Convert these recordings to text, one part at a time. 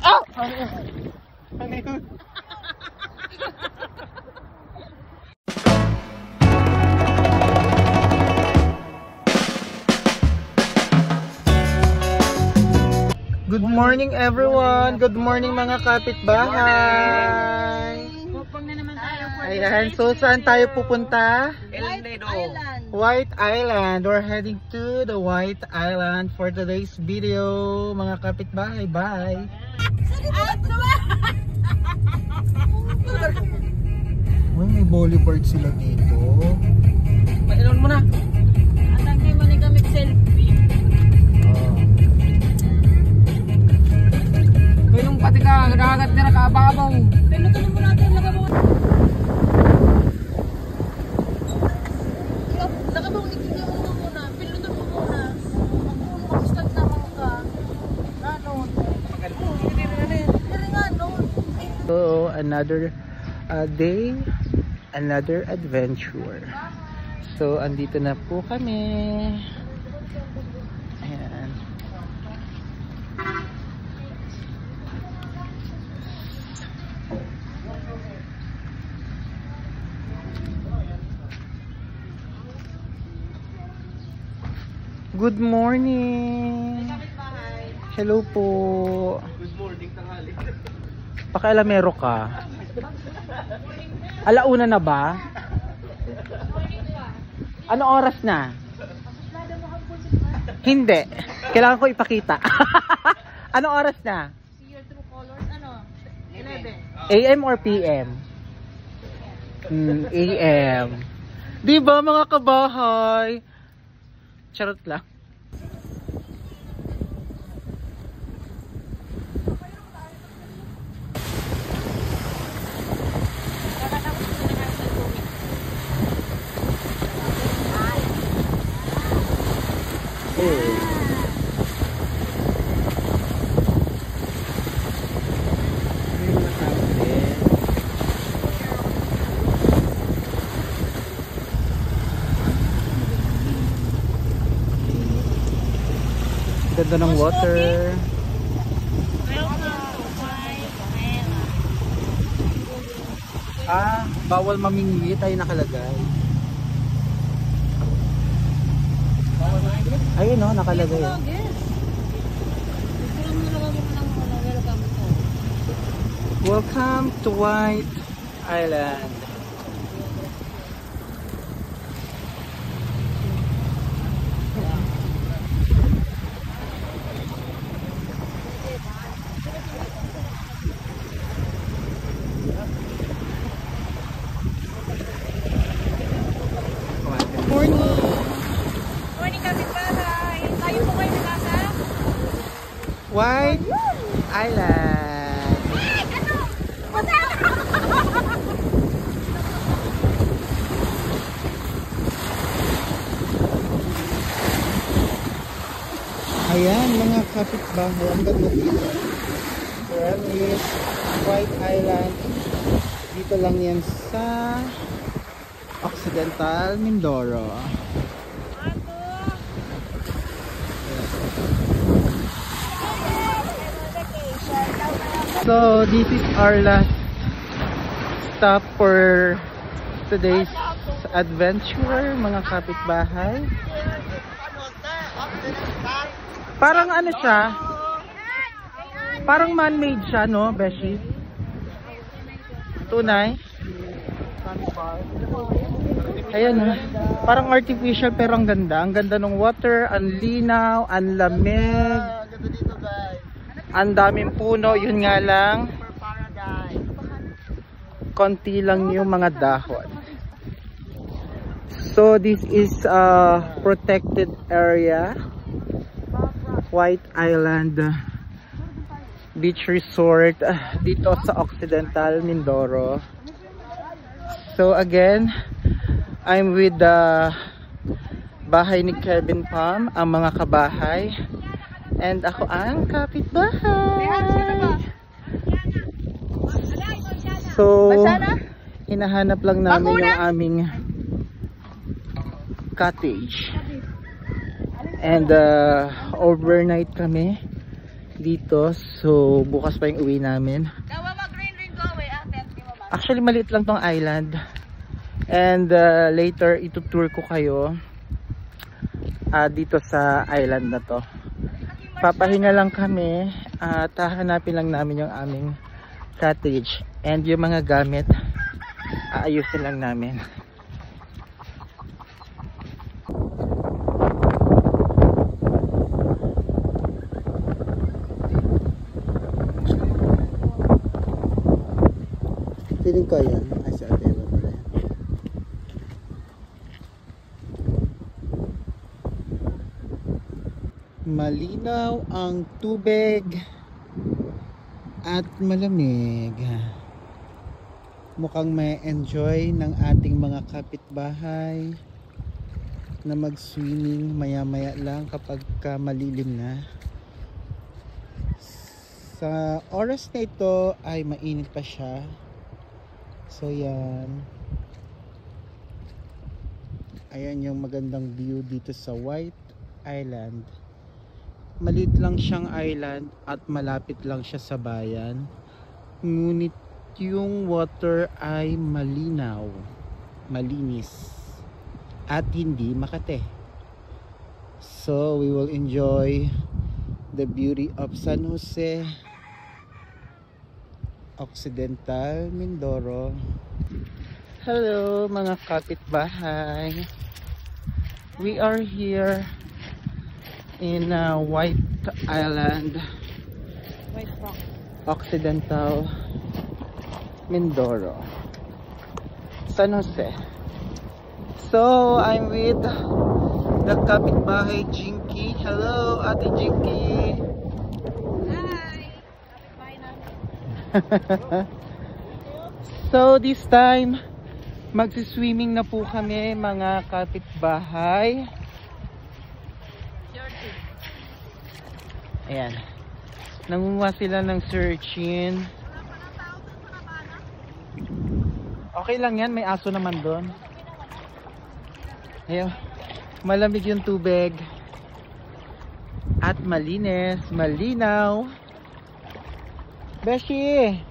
Oh! Ano yun? Good morning everyone! Good morning mga kapitbahay! Ayan, so saan tayo pupunta? White Island. We're heading to the White Island for today's video mga kapitbahay. Bye! Uy, may boulevard sila dito. Pailan mo na. Atangkay mo ni kami selfie. Kayong pati ka, nakagat na nakababaw. Pinutunin mo natin, nakabaw. Nakabaw, itigyan mo muna. Pinutunin mo muna. Mag-start na ako ka. Ganon. So, another day, another adventure. So, andito na po kami. Ayan. Good morning. Hello po. Good morning tanghali. Pakialamero ka. Alauna na ba? Ano oras na? Hindi. Kailangan ko ipakita. Ano oras na? See your true colors, ano? 11. AM or PM? AM. Diba mga kabahay? Charot lang. Ganda ng water. Ah, bawal mamingwit ay nakalagay. Ayun no, nakalagay. Welcome to White Island. White Island. Ayan mga kapitbahay, ang ganda dito. Pyramid, White Island. Dito lang yan sa Occidental Mindoro. So this is our last stop for today's adventure mga kapitbahay. Parang ano siya? Parang man-made siya, no, Beshi? Tunay? Ayan, parang artificial pero ang ganda. Ang ganda ng water, ang linaw, ang lamig. Ang daming puno, yun nga lang. Konti lang yung mga dahon. So this is a protected area. White Island Beach Resort dito sa Occidental Mindoro. So again, I'm with the bahay ni Kevin Pam, ang mga kabahay. And ako ang kapitbahay. So, hinahanap lang namin yung aming cottage. And overnight kami dito. So, bukas pa yung uwi namin. Actually, maliit lang tong island. And later, itutour ko kayo dito sa island na to. Papahinga lang kami at hahanapin lang namin yung aming cottage. And yung mga gamit, aayusin lang namin. Feeling ko yan. Ay, si ate ba pala yan. Malinaw ang tubig at malamig. Mukhang may enjoy ng ating mga kapitbahay na mag-swimming maya-maya lang kapag malilim na. Sa oras na ito ay mainit pa siya. So yan. Ayan yung magandang view dito sa White Island. Maliit lang siyang island at malapit lang siya sa bayan. Ngunit yung water ay malinaw, malinis at hindi makate. So we will enjoy the beauty of San Jose Occidental, Mindoro. Hello mga kapitbahay. We are here in White Island, Occidental, Mindoro, San Jose. So I'm with the kapitbahay Jinky. Hello Ate Jinky. So this time magsiswimming na po kami mga kapitbahay. Ayan, nangunguha sila ng searchin. Okay lang yan, may aso naman doon. Ayan, malamig yung tubig at malinis, malinaw. Beshi!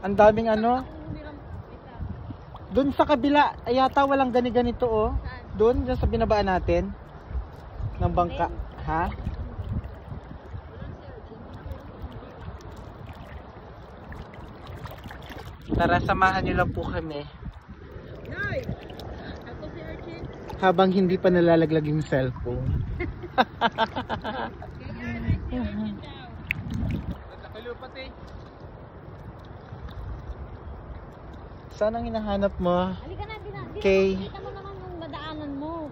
Ang daming ano? Doon sa kabila, yata walang gani-ganito oh. Doon sa binabaan natin ng bangka. Ha? Tara, samahan niyo lang po kami. Habang hindi pa nalalaglag yung cellphone. Saan ang hinahanap mo? Okay. Madaanan mo.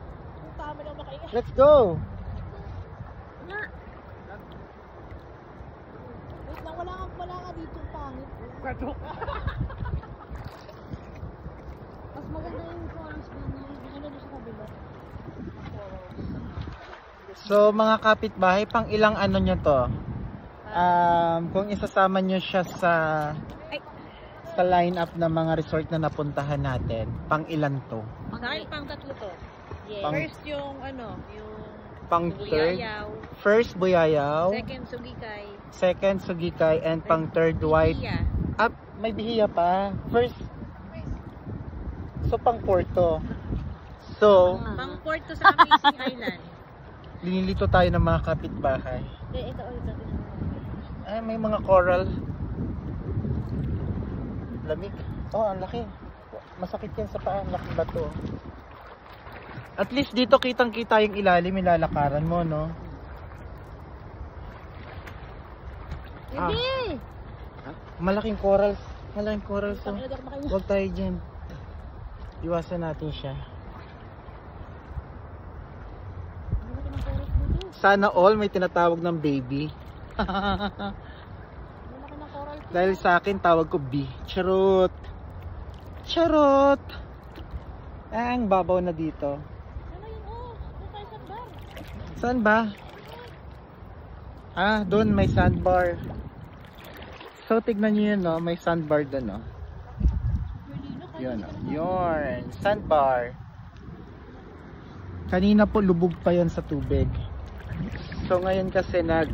Let's go. Wait lang, wala ka dito pangit. Mas maganda yung forest na doon sa kabila. So mga kapitbahay, pang ilang ano nyo to? Kung isasama nyo siya sa line-up ng mga resort na napuntahan natin, pang ilan to? Sa akin, pang tatlo to. Yes. First yung pang third. Buyayaw. First Buyayaw. Second Sugikay. Second Sugikay. And pang third White. Ah, may Bihiya pa. First. So pang fourth to. So pang fourth to sa Amazing Island. Linilito tayo ng mga kapitbahay. Ito. Ay, may mga coral. Lamig. Oh, ang laki. Masakit yan sa paa. Ang laki bato. At least dito kitang-kita yung ilalim, ilalakaran mo, no? Hindi! Malaking coral. Malaking coral. So, huwag tayo dyan. Iwasan natin siya. Sana all may tinatawag ng baby. Dahil sa akin, tawag ko B. Charot. Charot. Ang babaw na dito. Saan ba? Ah, doon may sandbar. So, tignan nyo yun, no? May sandbar doon, no? Yun, no? Yun. Sandbar. Kanina po lubog pa yan sa tubig. So ngayon kasi nag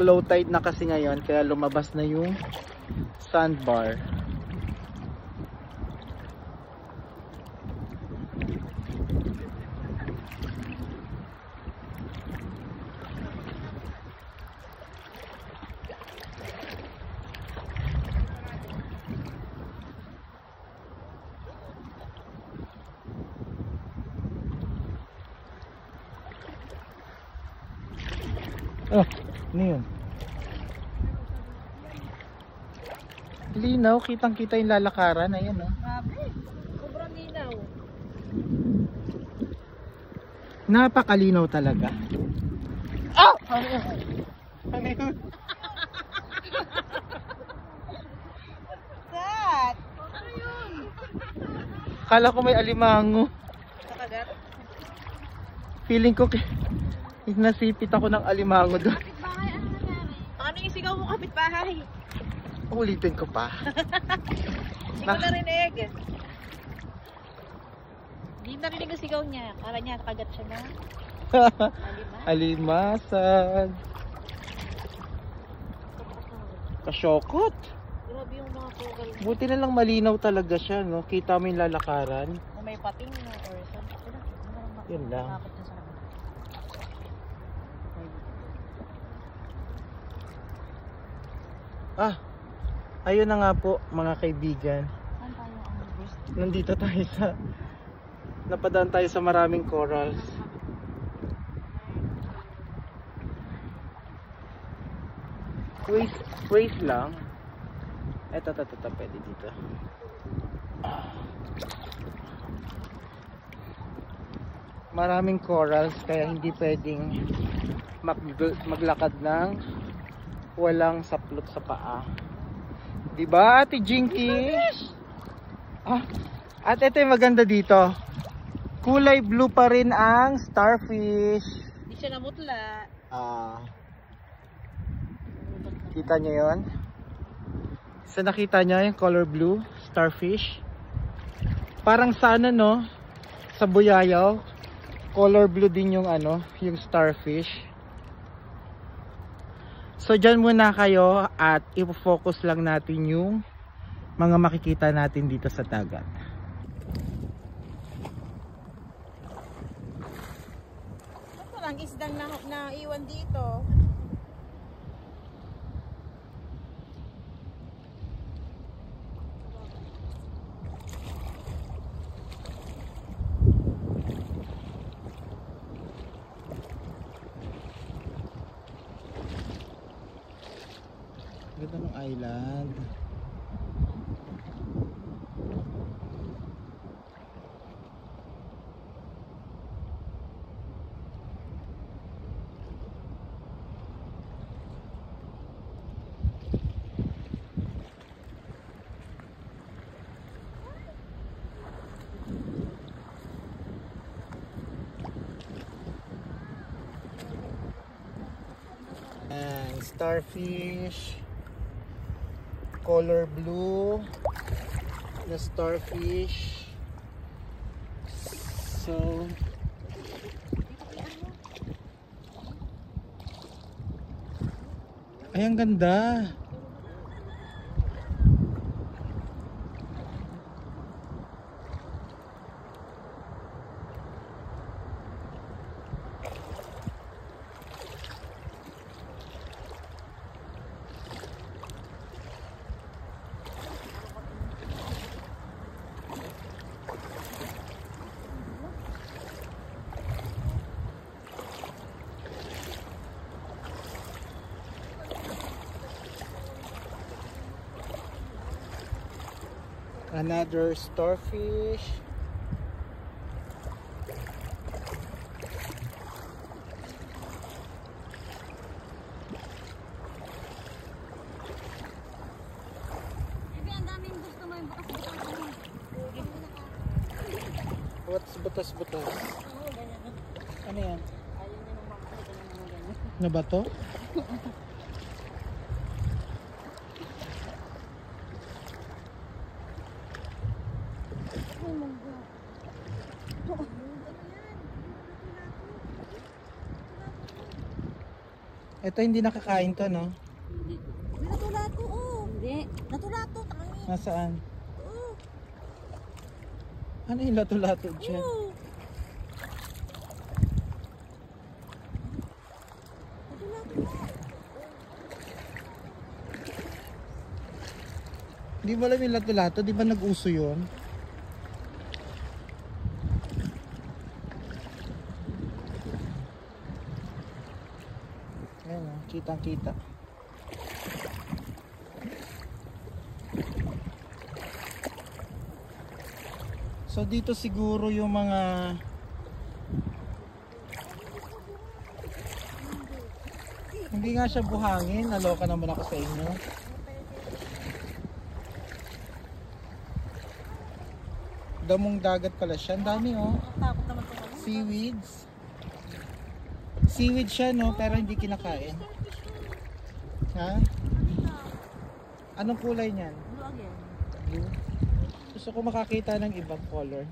low tide na kasi ngayon, kaya lumabas na yung sandbar. Oh, ano yun? Linaw, kitang kita yung lalakaran. Ayan, oh. Grabe. Sobrang linaw. Napakalinaw talaga. Ah! Ano yun? Ano yun? Kat! Ano yun? Kala ko may alimango. Nakagat? Feeling ko nasipit ako ng alimango doon. Kapitbahay, ano nangyari? Ano yung sigaw mo kapitbahay? Ulitin ko pa. Hindi ko narinig. Hindi narinig ang sigaw niya. Kala niya nakagat siya na. Alimasag. Kasyokot. Grabe yung mga pogal mo. Buti na lang malinaw talaga siya, no? Kita mo yung lalakaran. Kung may pating na or something. Yun lang. Ah, ayun na nga po mga kaibigan. Saan tayo ang bus? Nandito tayo napadaan tayo sa maraming corals. Waste lang. Eto, pwede dito. Maraming corals kaya hindi pwedeng maglakad ng walang saplot sa paa. Diba, Ate Jinky? Ah, at ito yung maganda dito. Kulay blue pa rin ang starfish. Hindi siya namutla. Kita nyo yun? So nakita nyo yung color blue starfish? Parang sa ano, no? Sa Buyayaw, color blue din yung ano, yung starfish. So dyan muna kayo at ipo-focus lang natin yung mga makikita natin dito sa dagat. Ito lang isdang na iwan dito. Ganda ng island. And starfish, color blue, the starfish. So ay, ang ganda. Another starfish. Ang daming gusto mo yung bukas-bukas. What's butas-butas? Ano yan? Ayaw niya nung makakita ng mga ganyan. Na ba to? Ito hindi nakakain to, no? Natulato, oh. Hindi. Natulato, tanongin. Nasaan? Oo. Ano yung lato-lato dyan? Oo. Natulato na. Di ba alam yung lato-lato? Di ba nag-uso yun? Ayan o, kitang-kita. So dito siguro yung mga hindi nga siya buhangin, naloka naman ako sa inyo. Damong dagat pala siya, ang dami oh. Takot naman ito. Seaweeds. Seaweed siya no, pero hindi kinakain. Ha? Anong kulay niyan? Blue again. Blue. Gusto ko makakita ng ibang color.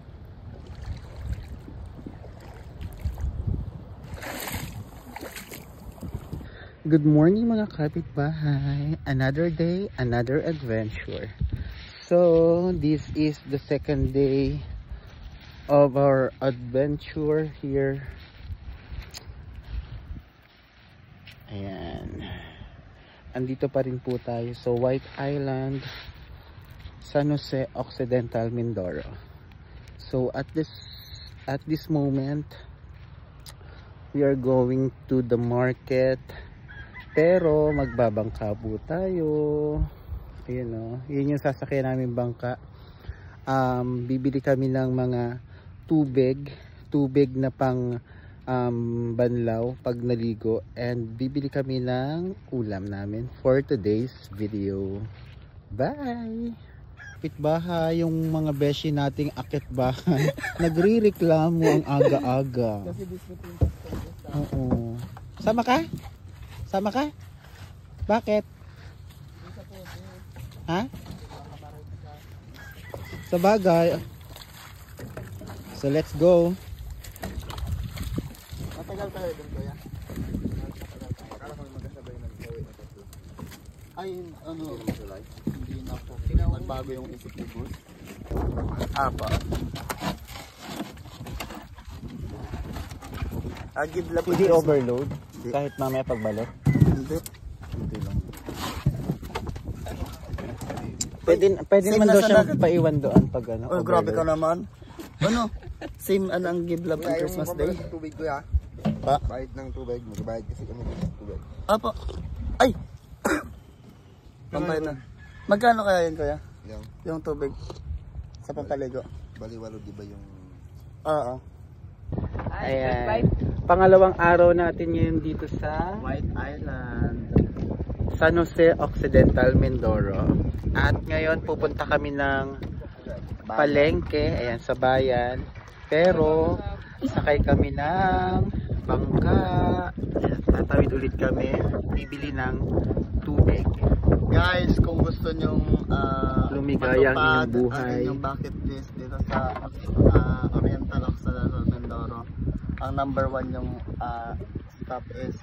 Good morning mga kapitbahay. Another day, another adventure. So, this is the second day of our adventure here. Ayan. Andito pa rin po tayo sa White Island, San Jose Occidental, Mindoro. So at this moment we are going to the market, pero magbabangka po tayo. Ayun o, yun yung sasakyan namin bangka. Bibili kami ng mga tubig na pang banlaw pag naligo, and bibili kami ng ulam namin for today's video. Bye! Kapitbahay, yung mga beshi nating akitbahay nagre-reklamo ang aga-aga. Oo. Sama ka? Sama ka? Bakit? Ha? Sa bagay. So let's go. Matagal tayo dun kuya. Akala ko magkasabay nag-uwi na tatlo. Ay, ano? Hindi na po. Nagbago yung isip ni boss. Apa. Agib lang. Hindi overload kahit mamaya pagbalik. Hindi. Hindi lang. Pwede naman daw siya paiwan doon pag ano. Oh, grabe ka naman. Ano? Same ang give love on Christmas Day. Tubig ko ya. Pa? Bayad ng tubig, magbayad kasi kami ng tubig. Apa. Ay. Pampay na. Magkano kaya yun kuya? Yung tubig sa pampaligo. Baliwalo di ba yung Oo. Ayan. Pangalawang araw natin ngayon dito sa White Island. San Jose Occidental, Mindoro. At ngayon pupunta kami ng palengke, ayan, sa bayan. Pero sakay kami ng bangka. Ayan, tatawid ulit kami, bibili ng tubig. Guys, kung gusto nyong Lumigaya ang inyong buhay, ang inyong bucket list dito sa Oriental Occidental Mindoro, ang number 1 yung stop is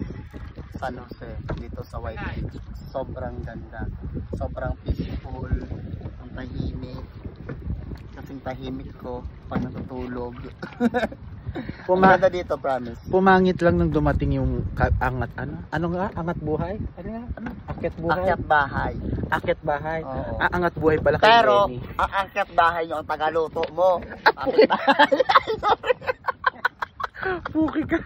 San Jose, dito sa White Beach. Sobrang ganda, sobrang peaceful, ang tahimik. Kasing tahimik ko pag natutulog. Ganda dito, promise. Pumangit lang nung dumating yung angat, ano nga? Angat buhay? Ano nga? Ano? Akyat buhay? Akyat bahay. Akyat bahay? Oo. Angat buhay pala kay Pero, Lenny. ang akyat bahay yung ang tagaluto mo. Akyat bahay. Sorry. Puki ka.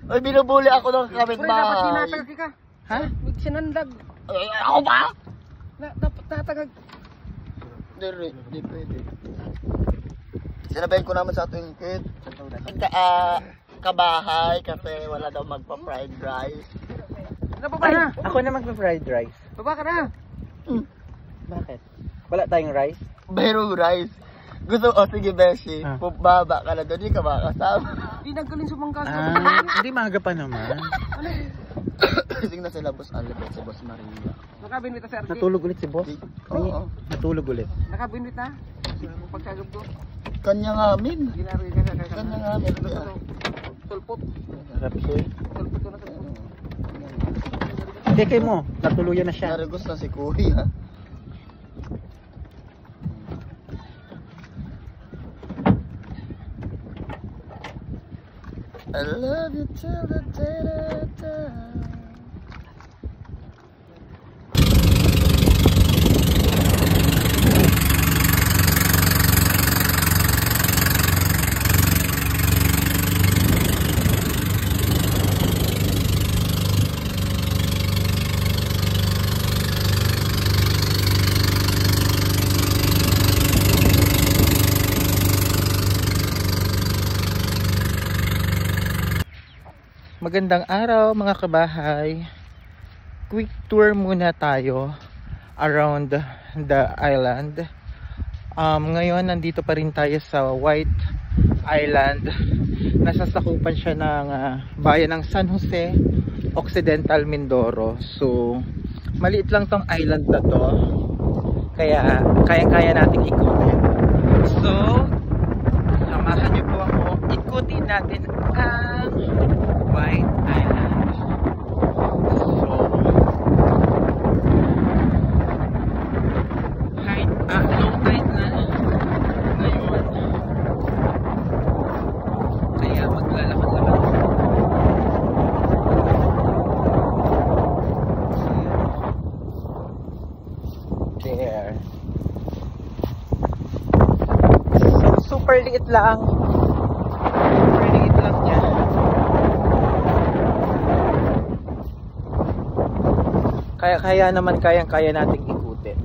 Ay, binubuli ako ng kapitbahay. ka. Ha? May sinandag. Ako ba? Dapat tatagag. Hindi pwede. Sinabihan ko naman sa ating kid. Kabahay kasi wala daw magpa-fried rice. Baba Ay, na. ako na magpa-fried rice. Baba ka na. Bakit? Wala tayong rice? Pero rice. Gusto ko, sige Beshi, baba ka na doon, di ka makasama. Di naggaling sumanggas. Hindi maaga pa naman. Sige na sila, Boss Alibet, si Boss Maria. Nakabinwit na si Archie. Natulog ulit si boss? Oo. Natulog ulit. Nakabinwit na. Pagsagab ko. Kanya nga amin. Ginari ka. Kanya nga amin. So tulpot. Rapsoy. Tulpot ko na sa Tekay mo, natuluyan na siya. Narigos na si Kuya. I love you till the day that I die. Magandang araw mga kabahay. Quick tour muna tayo around the island. Ngayon nandito pa rin tayo sa White Island. Nasasakupan siya ng bayan ng San Jose, Occidental Mindoro. So maliit lang tong island na to, kaya kaya nating ikutin. So samahan niyo po ako, ikutin natin ang White Island. So low tide na ngayon, kaya maglalakad-lakad. There. So super liit lang. Super liit lang niya. Kaya naman kaya nating ikutin.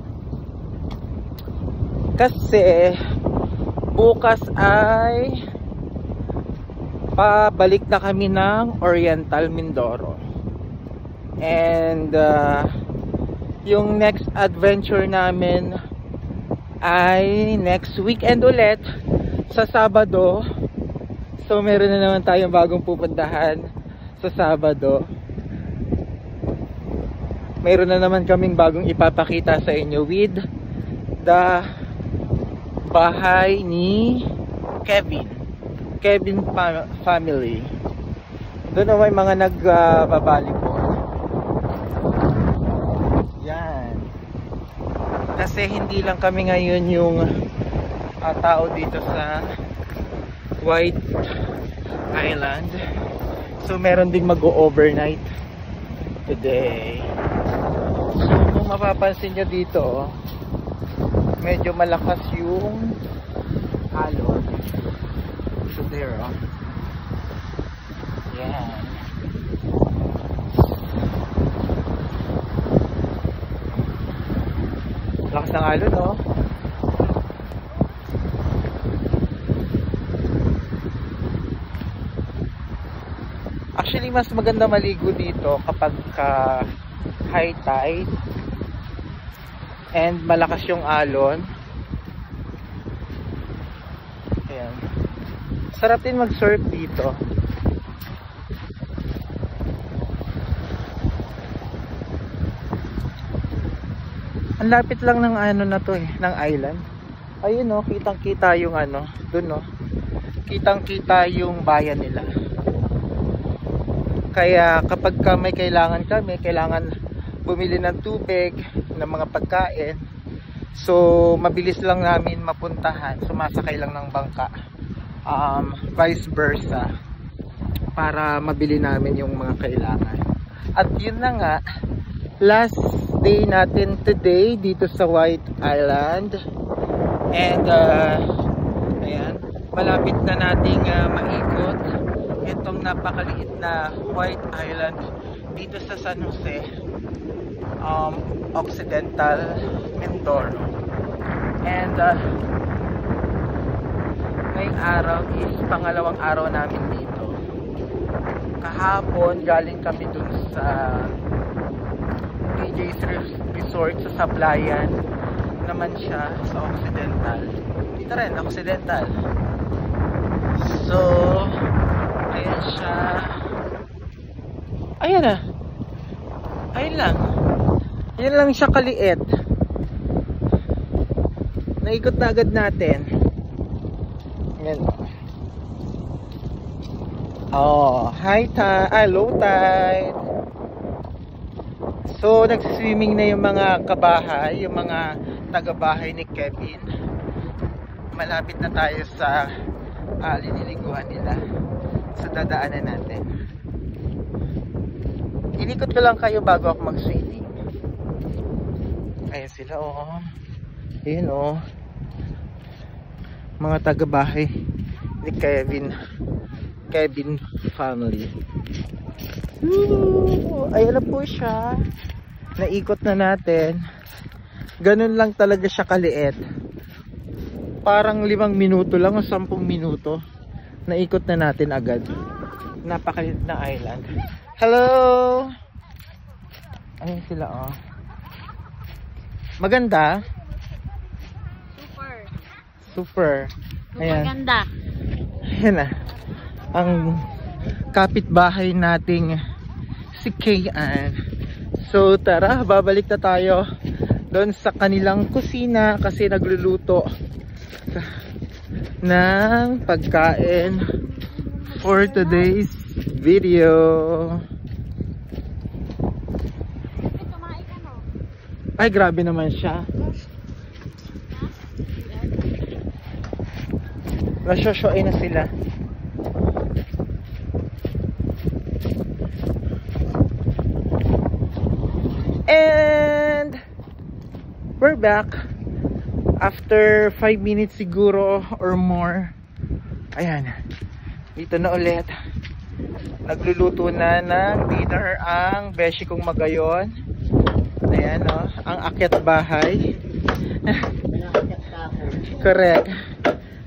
Kasi bukas ay pabalik na kami ng Oriental Mindoro. And yung next adventure namin ay next weekend ulit sa Sabado. So meron na naman tayong bagong pupuntahan sa Sabado. Mayroon na naman kaming bagong ipapakita sa inyo with the bahay ni Kevin family. Doon na may mga nagbabalibol. Yan. Kasi hindi lang kami ngayon yung tao dito sa White Island. So meron ding mag-overnight today. So kung mapapansin nyo dito, medyo malakas yung alon. So there, yan. Lakas ng alon, no? Actually, mas maganda maligo dito kapag high tide and malakas yung alon. Ayan. Sarap din mag-surf dito. Ang lapit lang ng ano na to ng island. Ayun oh, kitang-kita yung dun oh. Kitang-kita yung bayan nila. Kaya kapag may kailangan bumili ng tubig, ng mga pagkain, so mabilis lang namin mapuntahan, sumasakay lang ng bangka, vice versa, para mabili namin yung mga kailangan. At yun na nga, last day natin today dito sa White Island. And ayan, malapit na nating maikot itong napakaliit na White Island dito sa San Jose, Occidental Mindoro. And ngayong araw is pangalawang araw namin dito. Kahapon galing kami dun sa PJ's Resort sa Sablayan naman siya, sa Occidental. Dito rin, Occidental. So ayan siya. Ayan na. Ayun lang. Yan lang siya kaliit. Naikot na agad natin. Ayan. Oh, low tide. So, nagsiswimming na yung mga kabahay, yung mga taga-bahay ni Kevin. Malapit na tayo sa liniliguan nila. Sa dadaanan natin. Inikot ko lang kayo bago ako mag-swimming. Ayan sila, oh. Ayun, oh. Mga taga-bahay ni Kevin family. Ayan na po siya. Naikot na natin. Ganun lang talaga siya kaliit. Parang 5 minuto lang o 10 minuto. Naikot na natin agad. Napakaliit na island. Hello! Ayun sila, oh. Maganda? Super. Ayan. Maganda. Ayan na. Ang kapitbahay nating si Kayan. So tara, babalik na tayo doon sa kanilang kusina kasi nagluluto ng pagkain for today's video. Ay, grabe naman siya. Nasyosyoy na sila. And we're back after 5 minutes siguro or more. Ayan, dito na ulit. Nagluluto na ng dinner ang beshi kong magayon. Ayan, oh, ang akyat bahay. Correct.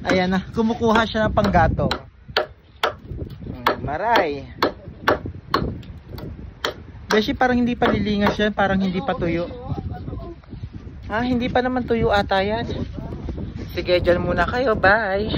Ayan na, kumukuha siya ng panggatong. Maray. Beshi, parang hindi pa lilingas yan, parang hindi pa tuyo. Hindi pa naman tuyo ata yan. Sige, dyan muna kayo, bye.